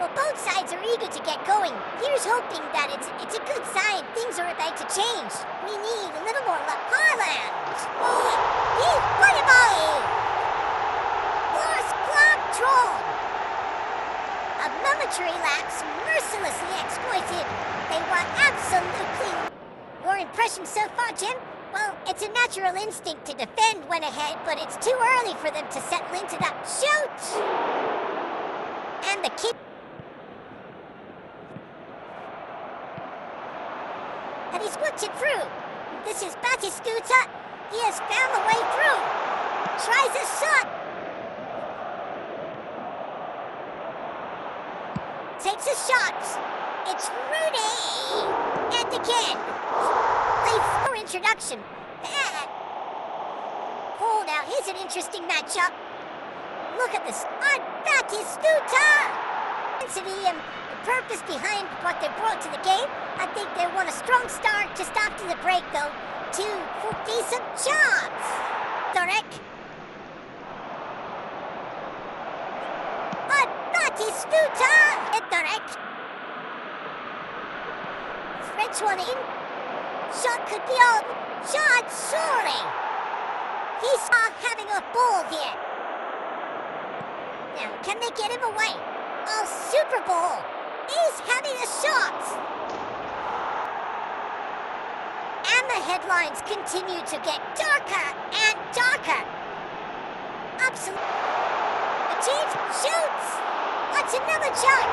Well, both sides are eager to get going. Here's hoping that it's a good sign. Things are about to change. We need a little more luck. Haaland! He's playable! Lost control! A momentary lapse mercilessly exploited. They were absolutely... Your impression so far, Jim? Well, it's a natural instinct to defend when ahead, but it's too early for them to settle into that. Shoot! And the keep... And he's worked it through. This is Batistuta. He has found the way through. Tries a shot. Takes a shot. It's Rooney. And again. Late for introduction. That. Oh, now here's an interesting matchup. Look at this. Batistuta. Intensity and the purpose behind what they brought to the game. I think they want a strong start just after the break, though. Two decent shots. Dorek. Batistuta. Dorek. French one in. Shot could be on. Shot soaring. He's having a ball here. Now, can they get him away? Oh, Super Bowl. He's having a shot. And the headlines continue to get darker and darker. Absolutely. The team shoots. What's another shot?